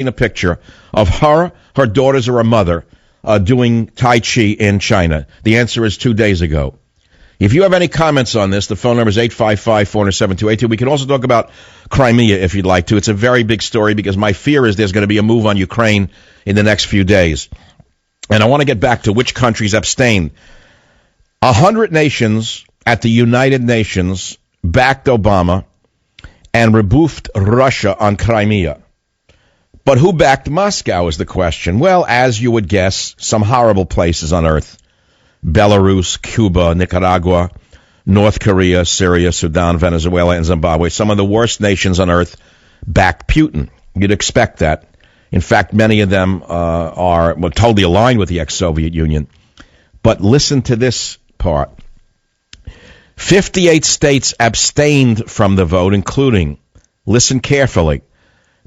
a picture of her daughters, or her mother doing Tai Chi in China? The answer is 2 days ago. If you have any comments on this, the phone number is 855-407-2882. We can also talk about Crimea if you'd like to. It's a very big story because my fear is there's going to be a move on Ukraine in the next few days. And I want to get back to which countries abstained. 100 nations at the United Nations backed Obama and rebuffed Russia on Crimea. But who backed Moscow is the question. Well, as you would guess, some horrible places on earth. Belarus, Cuba, Nicaragua, North Korea, Syria, Sudan, Venezuela, and Zimbabwe. Some of the worst nations on earth backed Putin. You'd expect that. In fact, many of them are totally aligned with the ex-Soviet Union. But listen to this part. 58 states abstained from the vote, including, listen carefully,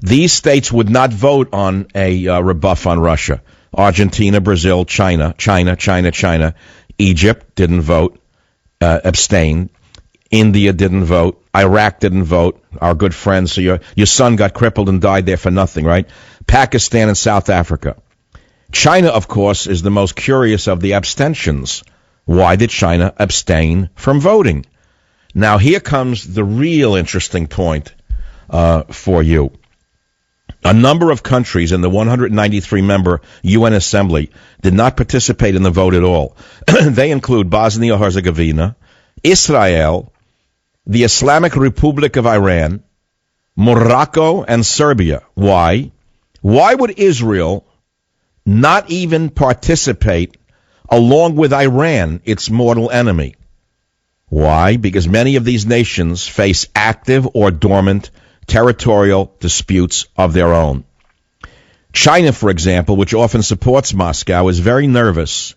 these states would not vote on a rebuff on Russia. Argentina, Brazil, China. Egypt didn't vote, abstained. India didn't vote. Iraq didn't vote. Our good friends. So your son got crippled and died there for nothing, right? Pakistan and South Africa. China, of course, is the most curious of the abstentions. Why did China abstain from voting? Now, here comes the real interesting point for you. A number of countries in the 193-member UN Assembly did not participate in the vote at all. They include Bosnia-Herzegovina, Israel, the Islamic Republic of Iran, Morocco, and Serbia. Why? Why would Israel not even participate along with Iran, its mortal enemy? Why? Because many of these nations face active or dormant territorial disputes of their own. China, for example, which often supports Moscow, is very nervous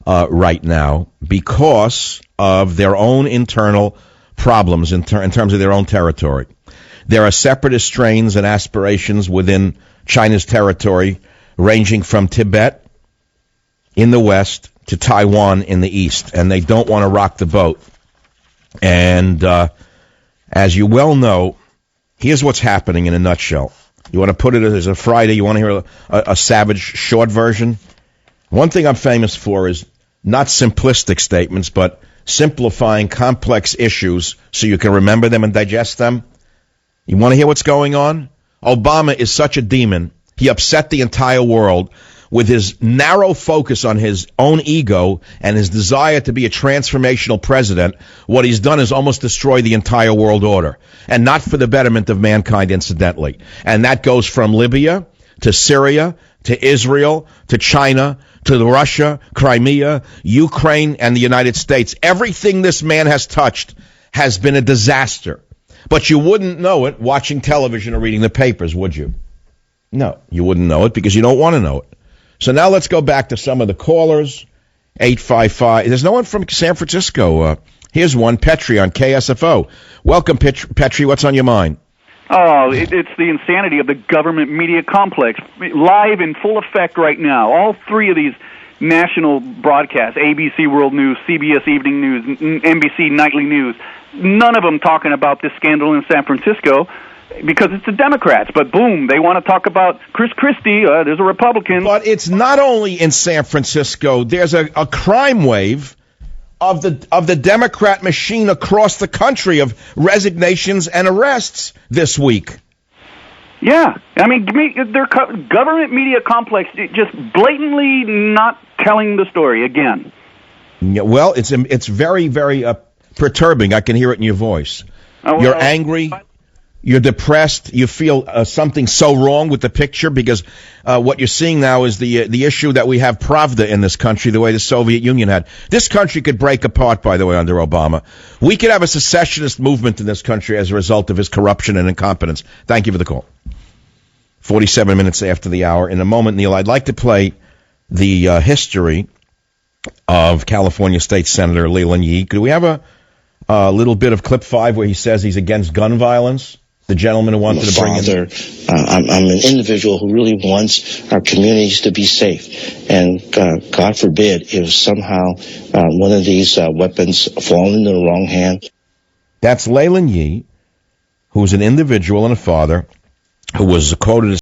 right now because of their own internal problems in terms of their own territory. There are separatist strains and aspirations within China's territory, ranging from Tibet in the west to Taiwan in the east, and they don't want to rock the boat. And as you well know, here's what's happening in a nutshell. You want to put it as a Friday, you want to hear a savage short version? One thing I'm famous for is not simplistic statements, but simplifying complex issues so you can remember them and digest them. You want to hear what's going on? Obama is such a demon. He upset the entire world with his narrow focus on his own ego and his desire to be a transformational president. What he's done is almost destroy the entire world order, and not for the betterment of mankind, incidentally. And that goes from Libya to Syria to Israel to China to Russia, Crimea, Ukraine, and the United States. Everything this man has touched has been a disaster. But you wouldn't know it watching television or reading the papers, would you? No, you wouldn't know it because you don't want to know it. So now let's go back to some of the callers. 855. There's no one from San Francisco. Here's one, Petri on KSFO. Welcome, Petri. What's on your mind? Oh, it's the insanity of the government media complex. Live in full effect right now. All three of these national broadcasts, ABC World News, CBS Evening News, NBC Nightly News, none of them talking about this scandal in San Francisco, because it's the Democrats. But boom, they want to talk about Chris Christie. There's a Republican. But it's not only in San Francisco. There's a crime wave of the Democrat machine across the country of resignations and arrests this week. Yeah, I mean, their government media complex just blatantly not telling the story again. Yeah, well, it's very, very perturbing. I can hear it in your voice. You're angry. You're depressed. You feel something so wrong with the picture because what you're seeing now is the issue that we have Pravda in this country the way the Soviet Union had. This country could break apart, by the way, under Obama. We could have a secessionist movement in this country as a result of his corruption and incompetence. Thank you for the call. 47 minutes after the hour. In a moment, Neil, I'd like to play the history of California State Senator Leland Yee. Could we have a little bit of clip 5 where he says he's against gun violence? The gentleman who wanted to bring in. I'm an individual who really wants our communities to be safe. And God forbid if somehow one of these weapons fall into the wrong hand. That's Leland Yee, who's an individual and a father who was quoted as